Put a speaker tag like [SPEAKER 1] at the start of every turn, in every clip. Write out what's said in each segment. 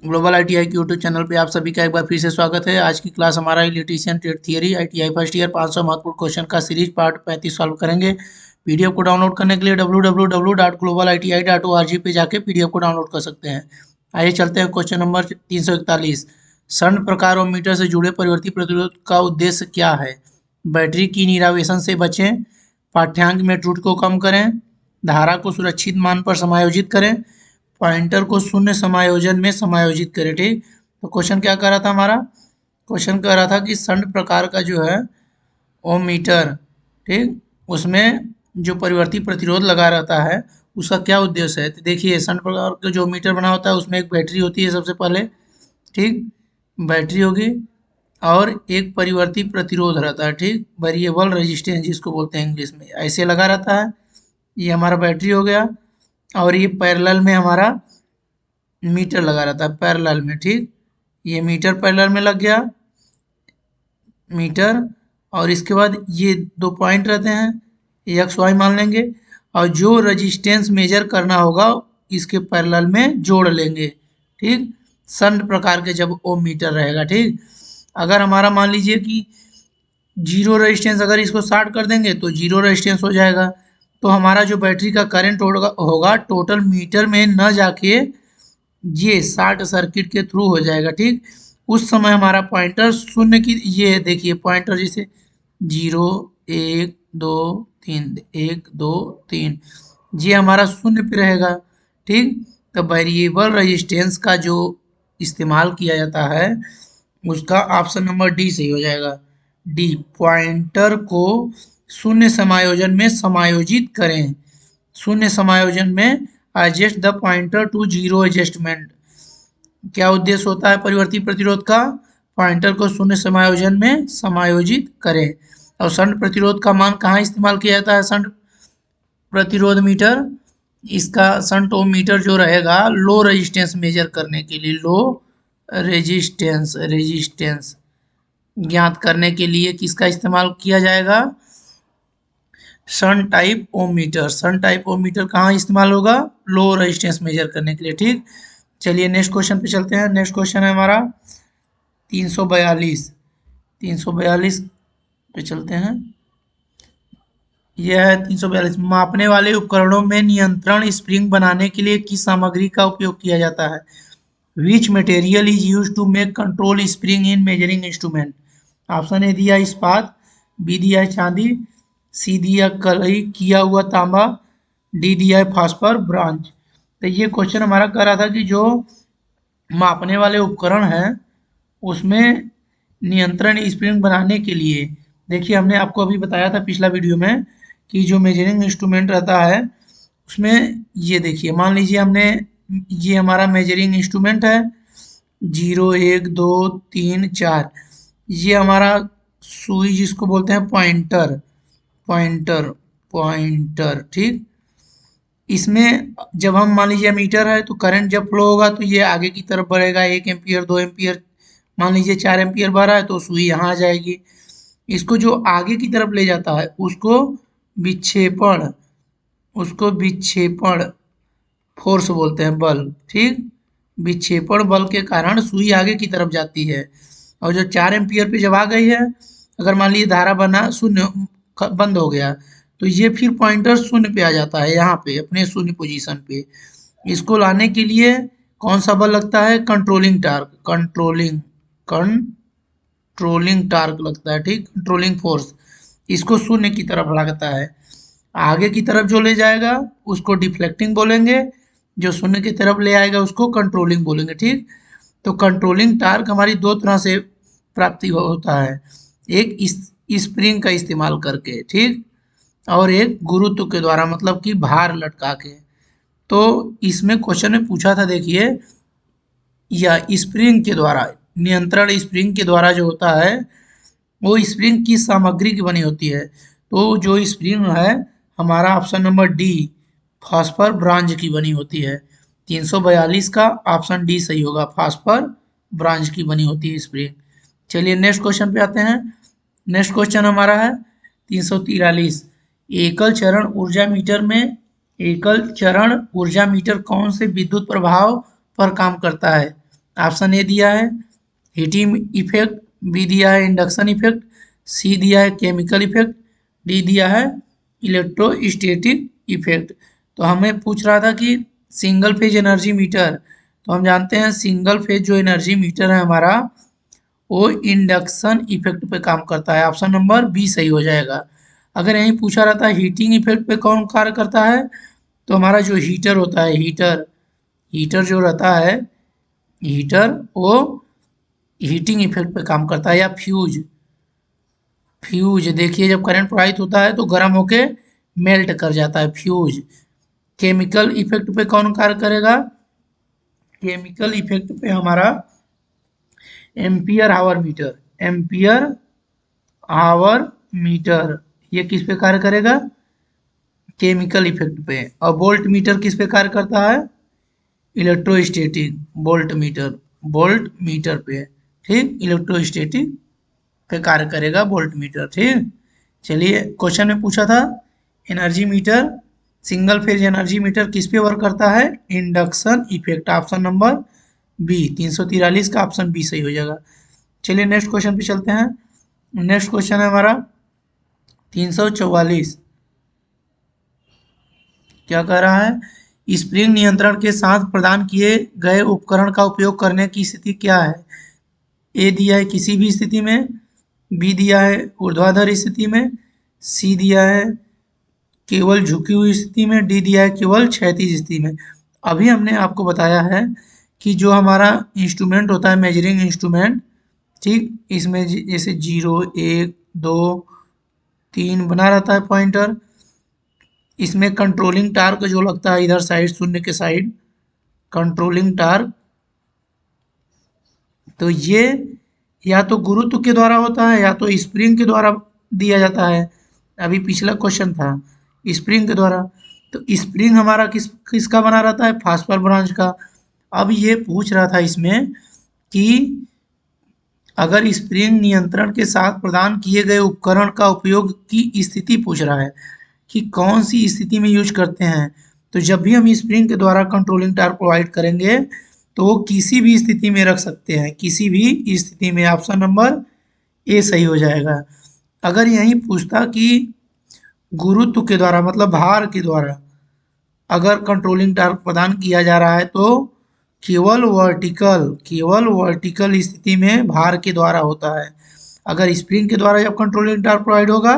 [SPEAKER 1] Global ITI के YouTube channel पे आप सभी का एक बार फिर से स्वागत है। आज की क्लास हमारा electrician trade theory ITI first year 500 महत्वपूर्ण क्वेश्चन का सीरीज पार्ट 35 सॉल्व करेंगे। पीडीएफ को डाउनलोड करने के लिए www.globaliti.org पे जाके पीडीएफ को डाउनलोड कर सकते हैं। आइए चलते हैं क्वेश्चन नंबर 341। सर्ण प्रकार और मीटर से जुड़े परिवर्ती प्रतिरोध का उद्देश्य क्या है? बैटरी की निरावेशन से बचें, पाठ्यांक में त्रुटि को कम करें, धारा को सुरक्षित मान पर समायोजित करें, पॉइंटर को शून्य समायोजन में समायोजित करें। ठीक, तो क्वेश्चन क्या कर रहा था हमारा? क्वेश्चन कह रहा था कि सर्ण प्रकार का जो है ओम मीटर, ठीक, उसमें जो परिवर्ती प्रतिरोध लगा रहता है उसका क्या उद्देश्य है। तो देखिए, सर्ण प्रकार का जो मीटर बना होता है उसमें एक बैटरी होती है सबसे पहले, ठीक, बैटरी होगी और एक परिवर्ती प्रतिरोध रहता है, ठीक, वेरिएबल रेजिस्टेंस जिसको बोलते हैं इंग्लिश में, ऐसे लगा रहता है। ये हमारा बैटरी हो गया और ये पैरेलल में हमारा मीटर लगा रहता है पैरेलल में, ठीक, ये मीटर पैरेलल में लग गया मीटर, और इसके बाद ये दो पॉइंट रहते हैं, एक्स वाई मान लेंगे, और जो रेजिस्टेंस मेजर करना होगा इसके पैरेलल में जोड़ लेंगे, ठीक, सर्ण प्रकार के जब ओम मीटर रहेगा। ठीक, अगर हमारा मान लीजिए कि जीरो रेजिस्टेंस, अगर इसको शॉर्ट कर देंगे तो जीरो रेजिस्टेंस हो जाएगा, तो हमारा जो बैटरी का करंट होगा टोटल मीटर में न जाके ये शॉर्ट सर्किट के थ्रू हो जाएगा। ठीक, उस समय हमारा पॉइंटर शून्य की, ये देखिए पॉइंटर जैसे 0 1 2 3 1 2 3, ये हमारा शून्य पे रहेगा। ठीक, तो वेरिएबल रेजिस्टेंस का जो इस्तेमाल किया जाता है उसका ऑप्शन नंबर डी सही हो जाएगा। डी, पॉइंटर को शून्य समायोजन में समायोजित करें। शून्य समायोजन में adjust the pointer to zero adjustment. क्या उद्देश्य होता है परिवर्ती प्रतिरोध का? पॉइंटर को शून्य समायोजन में समायोजित करें। और सर्ण प्रतिरोध का मान कहाँ इस्तेमाल किया जाता है? सर्ण प्रतिरोध मीटर, इसका सर्ण ओम मीटर जो रहेगा लो रेजिस्टेंस मेजर करने के लिए, लो रेजिस्टेंस ज्ञात करने के लिए किसका इस्तेमाल किया जाएगा? सर्ण टाइप ओम मीटर। सर्ण टाइप ओम मीटर कहाँ इस्तेमाल होगा? लो रेजिस्टेंस मेजर करने के लिए। ठीक, चलिए नेक्स्ट क्वेश्चन पे चलते हैं। नेक्स्ट क्वेश्चन है हमारा 342। 342 पे चलते हैं। यह है 342। मापने वाले उपकरणों में नियंत्रण स्प्रिंग बनाने के लिए किस सामग्री का उपयोग किया जाता है? Which material is use to make control spring in measuring instrument? Option A दिया इस्पात, बी दिया है चांदी, सी दिया कलई किया हुआ तांबा, डी दिया है फास्फर ब्रांच। तो ये क्वेश्चन हमारा कह रहा था कि जो मापने वाले उपकरण हैं उसमें नियंत्रण स्प्रिंग बनाने के लिए, देखिए हमने आपको अभी बताया था पिछला वीडियो में कि जो मेजरिंग इंस्ट्रूमेंट रहता है उसमें, ये देखिए मान लीजिए हमने, ये हमारा मेजरिंग इंस्ट्रूमेंट है 0 1 2 3 4, ये हमारा सुई जिसको बोलते हैं पॉइंटर, पॉइंटर, ठीक, इसमें जब हम मान लीजिए मीटर है तो करंट जब फ्लो होगा तो ये आगे की तरफ बढ़ेगा, 1 एम्पियर 2 एम्पियर, मान लीजिए 4 एम्पियर बढ़ रहा है तो सुई यहाँ आ जाएगी। इसको जो आगे की तरफ ले जाता है विक्षेपण उसको विक्षेपण फोर्स बोलते हैं, बल, ठीक, विक्षेपण बल के कारण सुई आगे की तरफ जाती है। और जो 4 एम्पियर पे जब आ गई है, अगर मान लीजिए धारा बना शून्य बंद हो गया तो ये फिर पॉइंटर शून्य पे आ जाता है, यहाँ पे अपने शून्य पोजीशन पे। इसको लाने के लिए कौन सा बल लगता है? कंट्रोलिंग टार्क, कंट्रोलिंग टार्क लगता है, ठीक, कंट्रोलिंग फोर्स। इसको शून्य की तरफ लगता है। आगे की तरफ जो ले जाएगा उसको डिफ्लेक्टिंग बोलेंगे, जो शून्य की तरफ ले आएगा उसको कंट्रोलिंग बोलेंगे। ठीक, तो कंट्रोलिंग टार्क हमारी दो तरह से प्राप्ति होता है, एक स्प्रिंग का इस्तेमाल करके, ठीक, और एक गुरुत्व के द्वारा, मतलब कि भार लटका के। तो इसमें क्वेश्चन में पूछा था, देखिए, या स्प्रिंग के द्वारा, नियंत्रण स्प्रिंग के द्वारा जो होता है वो स्प्रिंग किस सामग्री की बनी होती है? तो जो स्प्रिंग है हमारा option number D, phosphor bronze की बनी होती है। 342 का ऑप्शन डी सही होगा, फास्फर ब्रांज की बनी होती है स्प्रिंग। चलिए नेक्स्ट क्वेश्चन पे आते हैं। नेक्स्ट क्वेश्चन हमारा है 343। एकल चरण ऊर्जा मीटर में एकल चरण ऊर्जा मीटर कौन से विद्युत प्रभाव पर काम करता है? ऑप्शन ए दिया है हीटिंग इफेक्ट, बी दिया है इंडक्शन इफेक्ट, सी दिया है केमिकल इफेक्ट, डी दिया है इलेक्ट्रोस्टैटिक इफेक्ट। तो हमें पूछ रहा था कि सिंगल फेज एनर्जी मीटर, तो हम जानते हैं सिंगल फेज जो एनर्जी मीटर है हमारा वो इंडक्शन इफेक्ट पे काम करता है। ऑप्शन नंबर बी सही हो जाएगा। अगर यहीं पूछा रहता है हीटिंग इफेक्ट पे कौन कार्य करता है, तो हमारा जो हीटर होता है, हीटर हीटर जो रहता है, हीटर वो हीटिंग इफेक्ट पे काम करता है। या फ्यूज, फ्यूज देखिए जब करंट प्रवाहित होता है तो गर्म होके मेल्ट कर जाता है, फ्यूज। केमिकल इफेक्ट पे कौन कार्य करेगा, केमिकल इफेक्ट पे हमारा ampere hour meter, ampere hour meter ये किस पे कार्य करेगा, केमिकल इफेक्ट पे। और वोल्ट मीटर किस पे कार्य करता है, electrostatic, volt meter, volt meter पे, ठीक, इलेक्ट्रोस्टैटिक पे कार्य करेगा वोल्ट मीटर, ठीक। चलिए क्वेश्चन में पूछा था energy meter, single phase energy meter किस पे वर्क करता है, induction effect. Option number B 343 का ऑप्शन बी सही हो जाएगा। चलिए नेक्स्ट क्वेश्चन पे चलते हैं। नेक्स्ट क्वेश्चन है हमारा 344। क्या कह रहा है, स्प्रिंग नियंत्रण के साथ प्रदान किए गए उपकरण का उपयोग करने की स्थिति क्या है। ए दिया है किसी भी स्थिति में, बी दिया है ऊर्ध्वाधर स्थिति में, सी दिया है केवल झुकी हुई स्थिति में, डी दिया है केवल क्षैतिज स्थिति में। अभी हमने आपको बताया है कि जो हमारा इंस्ट्रूमेंट होता है, मेजरिंग इंस्ट्रूमेंट, ठीक, इसमें जैसे 0 1 2 3 बना रहता है पॉइंटर। इसमें कंट्रोलिंग टार्क जो लगता है इधर साइड, शून्य के साइड, कंट्रोलिंग टार्क, तो ये या तो गुरुत्व के द्वारा होता है या तो स्प्रिंग के द्वारा दिया जाता है। अभी पिछला क्वेश्चन था स्प्रिंग के द्वारा, तो स्प्रिंग हमारा किसका बना रहता है, फास्फर ब्रांच का। अब ये पूछ रहा था इसमें कि अगर स्प्रिंग नियंत्रण के साथ प्रदान किए गए उपकरण का उपयोग की स्थिति पूछ रहा है कि कौन सी स्थिति में यूज करते हैं। तो जब भी हम स्प्रिंग के द्वारा कंट्रोलिंग टार्क प्रोवाइड करेंगे तो वो किसी भी स्थिति में रख सकते हैं, किसी भी स्थिति में। ऑप्शन नंबर ए सही हो जाएगा। अगर यहीं पूछता कि गुरुत्व के द्वारा मतलब भार के द्वारा अगर कंट्रोलिंग टार्क प्रदान किया जा रहा है तो केवल वर्टिकल स्थिति में भार के द्वारा होता है। अगर स्प्रिंग के द्वारा जब कंट्रोलिंग टार्क प्रोवाइड होगा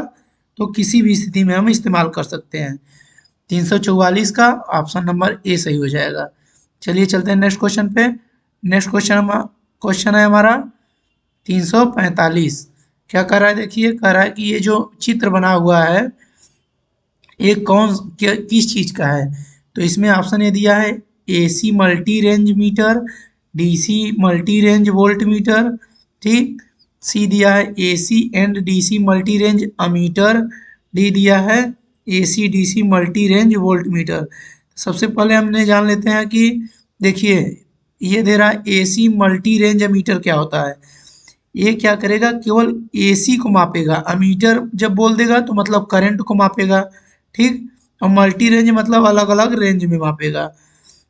[SPEAKER 1] तो किसी भी स्थिति में हम इस्तेमाल कर सकते हैं। 344 का ऑप्शन नंबर ए सही हो जाएगा। चलिए चलते हैं नेक्स्ट क्वेश्चन पे। नेक्स्ट क्वेश्चन है हमारा 345। क्या कर रहा है, देखिए कह रहा है कि ये जो चित्र बना हुआ है ये किस चीज़ का है। तो इसमें ऑप्शन ए दिया है AC multi range meter, DC multi range volt meter, ठीक। सी दिया है AC and DC multi range ammeter, D दिया है AC DC multi range volt meter. सबसे पहले हमने जान लेते हैं कि देखिए ये दे रहा है एसी मल्टी रेंज अमीटर क्या होता है। ये क्या करेगा, केवल एसी को मापेगा। अमीटर जब बोल देगा तो मतलब करंट को मापेगा, ठीक। और मल्टी रेंज मतलब अलग अलग रेंज में मापेगा।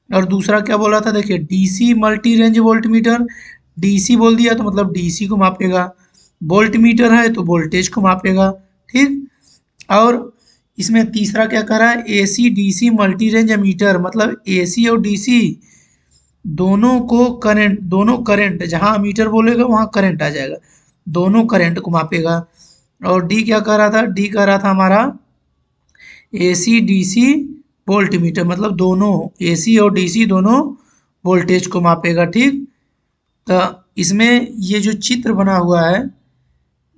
[SPEAKER 1] और दूसरा क्या बोला था, देखिए DC multi range volt metre, DC बोल दिया तो मतलब डीसी को मापेगा, वोल्ट मीटर है तो वोल्टेज को मापेगा, ठीक। और इसमें तीसरा क्या कर रहा है, AC DC multi range meter मतलब एसी और डीसी दोनों करंट जहाँ मीटर बोलेगा वहाँ करंट आ जाएगा, दोनों करंट को मापेगा। और डी क्या कर रहा था, डी कर रहा था हमारा एसी डीसी वोल्ट मीटर मतलब दोनों एसी और डीसी दोनों वोल्टेज को मापेगा, ठीक। तो इसमें ये जो चित्र बना हुआ है,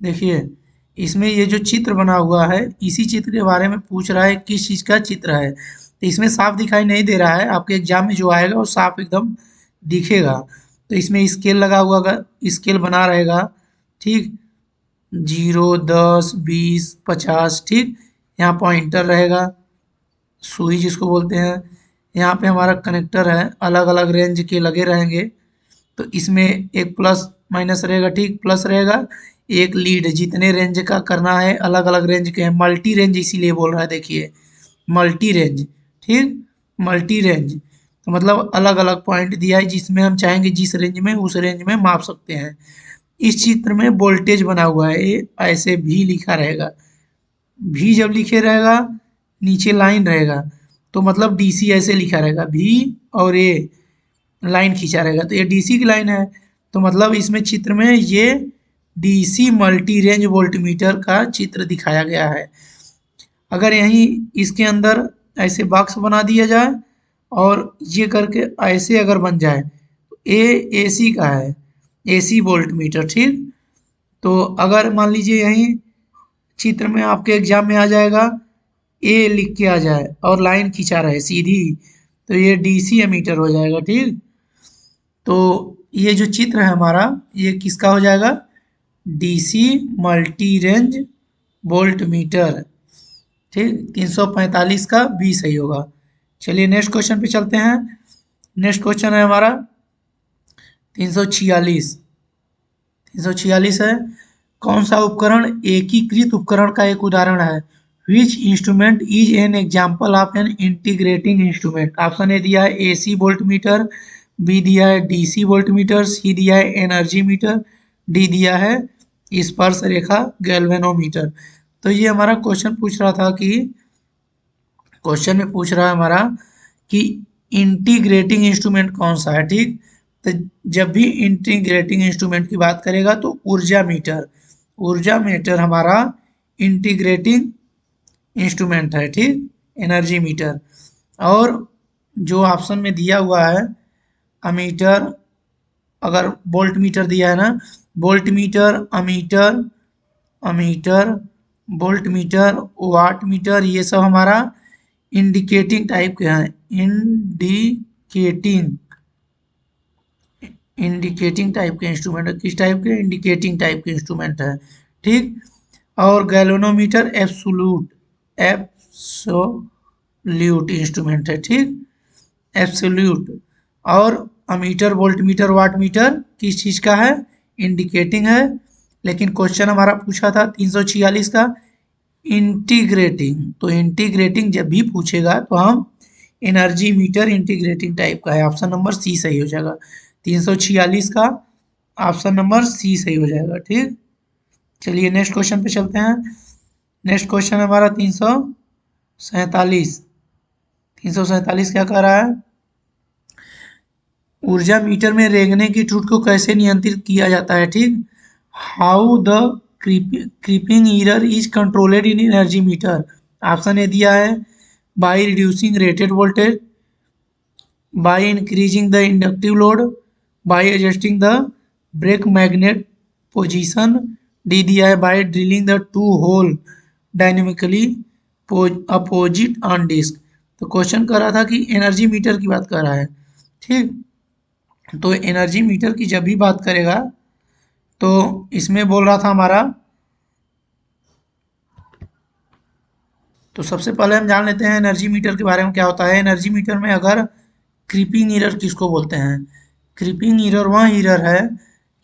[SPEAKER 1] देखिए इसमें ये जो चित्र बना हुआ है इसी चित्र के बारे में पूछ रहा है किस चीज़ का चित्र है। तो इसमें साफ दिखाई नहीं दे रहा है, आपके एग्जाम में जो आएगा वो साफ एकदम दिखेगा। तो इसमें स्केल लगा हुआ, स्केल बना रहेगा, ठीक, 0 10 20 50, ठीक। यहाँ पॉइंटर रहेगा, सुई जिसको बोलते हैं। यहाँ पे हमारा कनेक्टर है, अलग अलग रेंज के लगे रहेंगे। तो इसमें एक प्लस माइनस रहेगा, ठीक, प्लस रहेगा। एक लीड जितने रेंज का करना है अलग अलग रेंज के हैं, मल्टी रेंज इसीलिए बोल रहा है, देखिए मल्टी रेंज, ठीक, मल्टी रेंज तो मतलब अलग अलग पॉइंट दिया है, जिसमें हम चाहेंगे जिस रेंज में उस रेंज में माप सकते हैं। इस चित्र में वोल्टेज बना हुआ है, ये ऐसे भी लिखा रहेगा, भी जब लिखे रहेगा नीचे लाइन रहेगा, तो मतलब डीसी ऐसे लिखा रहेगा भी, और ये लाइन खींचा रहेगा, तो ये डीसी की लाइन है। तो मतलब इसमें चित्र में ये डीसी मल्टी रेंज वोल्टमीटर का चित्र दिखाया गया है। अगर यहीं इसके अंदर ऐसे बॉक्स बना दिया जाए और ये करके ऐसे अगर बन जाए, तो ए एसी का है, एसी वोल्टमीटर, ठीक। तो अगर मान लीजिए यहीं चित्र में आपके एग्जाम में आ जाएगा, ए लिख के आ जाए और लाइन खींचा रहे सीधी, तो ये डीसी एमीटर हो जाएगा, ठीक। तो ये जो चित्र है हमारा, ये किसका हो जाएगा, DC multi range volt meter, ठीक। 345 का बी सही होगा। चलिए नेक्स्ट क्वेश्चन पे चलते हैं। नेक्स्ट क्वेश्चन है हमारा 346। 346 है, कौन सा उपकरण एकीकृत उपकरण का एक उदाहरण है। Which instrument is an example of an integrating instrument. Option A दिया है एसी वोल्ट मीटर, बी दिया है डीसी वोल्ट मीटर, सी दिया है एनर्जी मीटर, डी दिया है स्पर्श रेखा गैल्वेनोमीटर। तो ये हमारा क्वेश्चन पूछ रहा था कि, क्वेश्चन में पूछ रहा है हमारा कि इंटीग्रेटिंग इंस्ट्रूमेंट कौन सा है, ठीक। तो जब भी इंटीग्रेटिंग इंस्ट्रूमेंट की बात करेगा तो ऊर्जा मीटर, ऊर्जा मीटर हमारा इंटीग्रेटिंग इंस्ट्रूमेंट है, ठीक, एनर्जी मीटर। और जो ऑप्शन में दिया हुआ है अमीटर, अगर वोल्ट मीटर दिया है ना, volt meter, ammeter, ammeter, volt meter, watt meter, ये सब हमारा इंडिकेटिंग टाइप के हैं, इंडिकेटिंग, इंडिकेटिंग टाइप के इंस्ट्रूमेंट है। किस टाइप के, इंडिकेटिंग टाइप के इंस्ट्रूमेंट है, ठीक। और गैल्वेनोमीटर एब्सोल्यूट, एब्सोल्यूट इंस्ट्रूमेंट है, ठीक, एब्सोल्यूट। और ammeter, volt meter, watt meter किस चीज़ का है, इंडिकेटिंग है। लेकिन क्वेश्चन हमारा पूछा था 346 का इंटीग्रेटिंग, तो इंटीग्रेटिंग जब भी पूछेगा तो हम एनर्जी मीटर इंटीग्रेटिंग टाइप का है, ऑप्शन नंबर सी सही हो जाएगा। 346 का ऑप्शन नंबर सी सही हो जाएगा, ठीक। चलिए नेक्स्ट क्वेश्चन पे चलते हैं। नेक्स्ट क्वेश्चन हमारा 347। 347 क्या कह रहा है, ऊर्जा मीटर में रेंगने की त्रुटि को कैसे नियंत्रित किया जाता है, ठीक। How the creeping error is controlled in energy meter. Option A दिया है by reducing rated voltage, by increasing the inductive load, by adjusting the brake magnet position, D दिया है by drilling the two hole dynamically opposite on disc. तो question कर रहा था कि energy meter की बात कर रहा है, ठीक। तो एनर्जी मीटर की जब भी बात करेगा तो इसमें बोल रहा था हमारा, तो सबसे पहले हम जान लेते हैं एनर्जी मीटर के बारे में क्या होता है। एनर्जी मीटर में अगर क्रीपिंग ईरर किसको बोलते हैं, क्रीपिंग ईरर वह ईरर है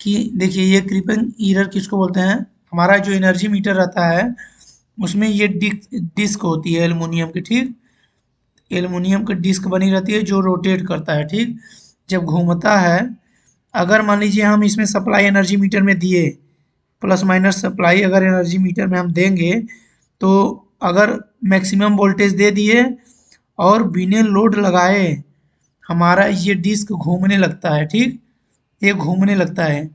[SPEAKER 1] कि, देखिए ये क्रीपिंग ईरर किसको बोलते हैं, हमारा जो एनर्जी मीटर रहता है उसमें ये डिस्क होती है एल्युमिनियम की, ठीक। एल्युमिनियम की डिस्क बनी रहती है जो रोटेट करता है, ठीक। जब घूमता है, अगर मान लीजिए हम इसमें सप्लाई एनर्जी मीटर में दिए, प्लस माइनस सप्लाई अगर एनर्जी मीटर में हम देंगे, तो अगर मैक्सिमम वोल्टेज दे दिए और बिना लोड लगाए हमारा ये डिस्क घूमने लगता है, ठीक, ये घूमने लगता है।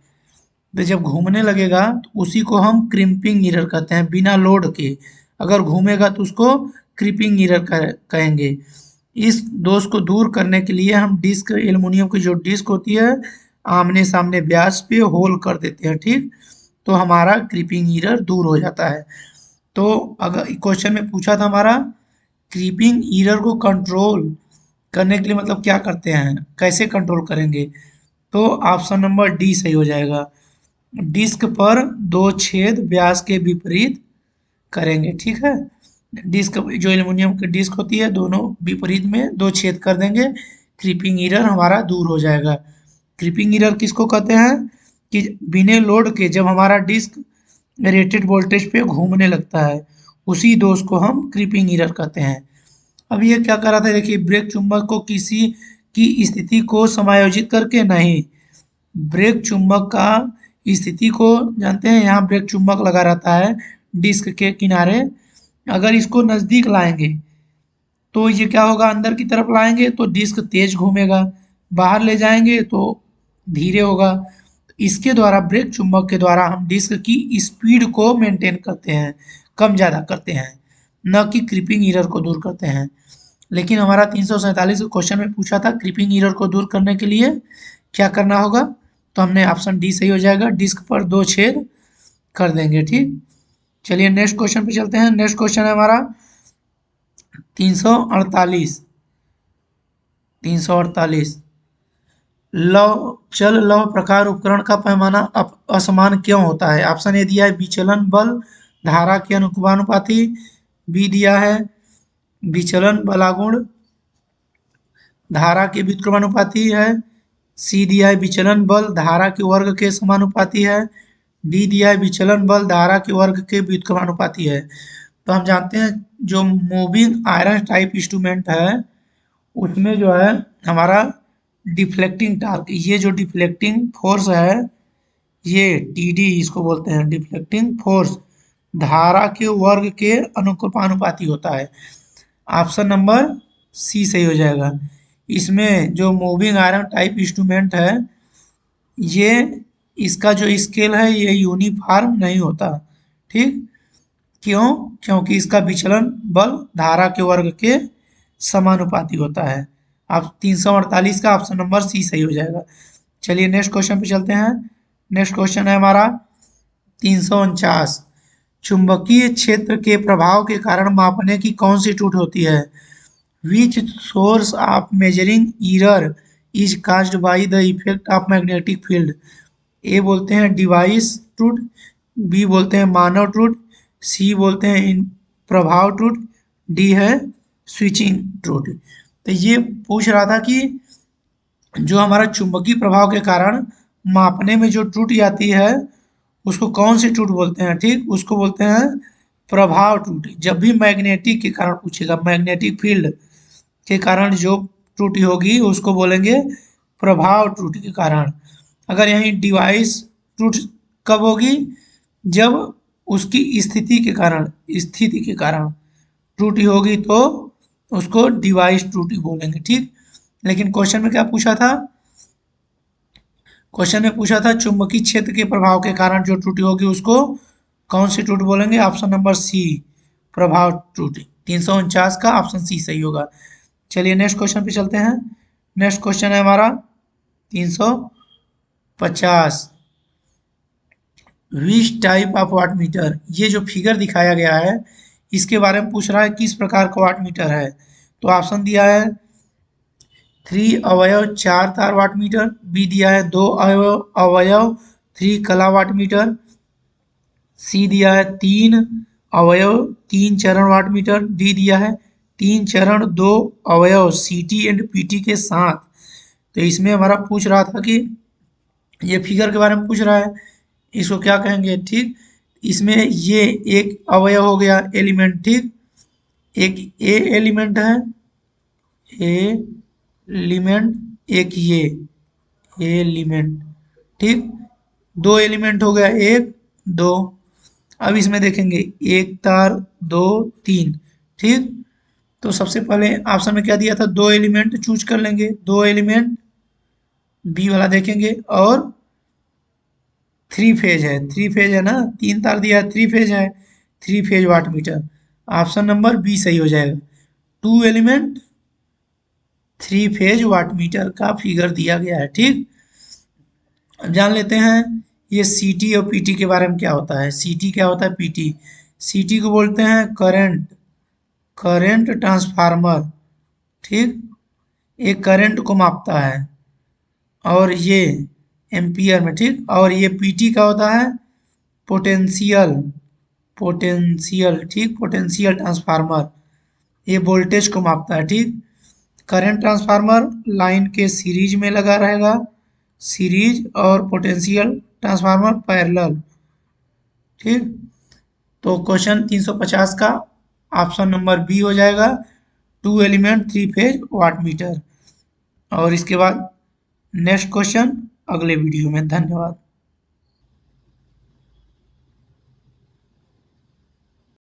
[SPEAKER 1] तो जब घूमने लगेगा तो उसी को हम क्रिम्पिंग मिरर कहते हैं, बिना लोड के अगर घूमेगा तो उसको क्रिपिंग मिरर कहेंगे। इस दोष को दूर करने के लिए हम डिस्क, एल्युमिनियम की जो डिस्क होती है आमने सामने व्यास पे होल कर देते हैं, ठीक। तो हमारा क्रीपिंग मिरर दूर हो जाता है। तो अगर क्वेश्चन में पूछा था हमारा क्रीपिंग मिरर को कंट्रोल करने के लिए मतलब क्या करते हैं, कैसे कंट्रोल करेंगे, तो ऑप्शन नंबर डी सही हो जाएगा। डिस्क पर दो छेद व्यास के विपरीत करेंगे, ठीक है। डिस्क जो एल्युमिनियम की डिस्क होती है दोनों विपरीत में दो छेद कर देंगे, क्रीपिंग मिरर हमारा दूर हो जाएगा। क्रीपिंग मिरर किसको कहते हैं कि बिना लोड के जब हमारा डिस्क रेटेड वोल्टेज पे घूमने लगता है, उसी दोष को हम क्रीपिंग मिरर कहते हैं। अब ये क्या कर रहा था, देखिए ब्रेक चुंबक को किसी की स्थिति को समायोजित करके नहीं। ब्रेक चुंबक का स्थिति को जानते हैं, यहाँ ब्रेक चुंबक लगा रहता है डिस्क के किनारे। अगर इसको नज़दीक लाएंगे तो ये क्या होगा, अंदर की तरफ लाएंगे तो डिस्क तेज घूमेगा, बाहर ले जाएंगे तो धीरे होगा। इसके द्वारा ब्रेक चुंबक के द्वारा हम डिस्क की स्पीड को मेंटेन करते हैं, कम ज़्यादा करते हैं, न कि क्रीपिंग एरर को दूर करते हैं। लेकिन हमारा 347 क्वेश्चन में पूछा था क्रीपिंग एरर को दूर करने के लिए क्या करना होगा, तो हमने ऑप्शन डी सही हो जाएगा, डिस्क पर 2 छेद कर देंगे। ठीक, चलिए नेक्स्ट क्वेश्चन पे चलते हैं। नेक्स्ट क्वेश्चन है हमारा 348। 348 लव चल लव प्रकार उपकरण का पैमाना असमान क्यों होता है। ऑप्शन ए दिया है विचलन बल धारा के अनुपानुपाती, बी दिया है विचलन बलागुण धारा के व्युत्क्रमानुपाती है, सी दिया है विचलन बल धारा के वर्ग के समानुपाती है, डी दिया है विचलन बल धारा के वर्ग के व्युत्क्रमानुपाती है। तो हम जानते हैं जो मूविंग आयरन टाइप इंस्ट्रूमेंट है उसमें जो है हमारा डिफ्लेक्टिंग टार्क, ये जो डिफ्लेक्टिंग फोर्स है ये टीडी इसको बोलते हैं, डिफ्लेक्टिंग फोर्स धारा के वर्ग के अनुपानुपाती होता है। ऑप्शन नंबर सी सही हो जाएगा। इसमें जो मूविंग आयरन टाइप इंस्ट्रूमेंट है ये इसका जो स्केल है ये यूनिफॉर्म नहीं होता। ठीक, क्यों, क्योंकि इसका विचलन बल धारा के वर्ग के समानुपाती होता है। अब 348 का ऑप्शन नंबर सी सही हो जाएगा। चलिए नेक्स्ट क्वेश्चन पे चलते हैं। नेक्स्ट क्वेश्चन है हमारा 349 चुंबकीय क्षेत्र के प्रभाव के कारण मापने की कौन सी त्रुटि होती है। Which source of measuring error is caused by the effect of magnetic field. A बोलते हैं डिवाइस त्रुटि, बी बोलते हैं मानव त्रुटि, सी बोलते हैं इन प्रभाव त्रुटि, डी है स्विचिंग त्रुटि। तो ये पूछ रहा था कि जो हमारा चुंबकीय प्रभाव के कारण मापने में जो त्रुटि आती है उसको कौन सी त्रुटि बोलते हैं। ठीक, उसको बोलते हैं प्रभाव त्रुटि। जब भी मैग्नेटिक के कारण पूछेगा, मैग्नेटिक फील्ड के कारण जो त्रुटि होगी उसको बोलेंगे प्रभाव त्रुटि के कारण। अगर यहीं डिवाइस त्रुटि कब होगी, जब उसकी स्थिति के कारण त्रुटि होगी तो उसको डिवाइस त्रुटि बोलेंगे। ठीक, लेकिन क्वेश्चन में क्या पूछा था, क्वेश्चन में पूछा था चुंबकीय क्षेत्र के प्रभाव के कारण जो त्रुटि होगी उसको कौन सी त्रुटि बोलेंगे। ऑप्शन नंबर सी प्रभाव त्रुटि। 349 का ऑप्शन सी सही होगा। चलिए नेक्स्ट क्वेश्चन पे चलते हैं। नेक्स्ट क्वेश्चन है हमारा 350 which type of watt meter. ये जो फिगर दिखाया गया है इसके बारे में पूछ रहा है किस प्रकार का वाट मीटर है। तो ऑप्शन दिया है 3 अवयव 4 तार वाट मीटर, बी दिया है 2 अवयव 3 कला वाट मीटर, सी दिया है 3 अवयव 3 चरण वाट मीटर, डी दिया है 3 चरण 2 अवयव सीटी एंड पीटी के साथ। तो इसमें हमारा पूछ रहा था कि ये फिगर के बारे में पूछ रहा है, इसको क्या कहेंगे। ठीक, इसमें ये एक अवयव हो गया एलिमेंट। ठीक, एक ए एलिमेंट है, एलिमेंट, एक ये एलिमेंट। ठीक, 2 एलिमेंट हो गया, 1 2। अब इसमें देखेंगे 1 तार 2 3। ठीक, तो सबसे पहले ऑप्शन में क्या दिया था, 2 एलिमेंट चूज कर लेंगे, 2 एलिमेंट बी वाला देखेंगे, और 3 फेज है, 3 फेज है ना, 3 तार दिया है, 3 फेज है, 3 phase watt meter. Option number B सही हो जाएगा। 2 एलिमेंट 3 फेज वाट मीटर का फिगर दिया गया है। ठीक, जान लेते हैं ये सीटी और पीटी के बारे में क्या होता है। सीटी क्या होता है, पीटी, सीटी को बोलते हैं करंट ट्रांसफार्मर। ठीक, एक करंट को मापता है और ये एम्पियर में। ठीक, और ये पीटी का होता है पोटेंशियल, ठीक, पोटेंशियल ट्रांसफार्मर, ये वोल्टेज को मापता है। ठीक, करंट ट्रांसफार्मर लाइन के सीरीज में लगा रहेगा, सीरीज, और पोटेंशियल ट्रांसफार्मर पैरेलल। ठीक, तो क्वेश्चन 350 का ऑप्शन नंबर बी हो जाएगा, 2 एलिमेंट 3 फेज वाट मीटर। और इसके बाद नेक्स्ट क्वेश्चन अगले वीडियो में। धन्यवाद।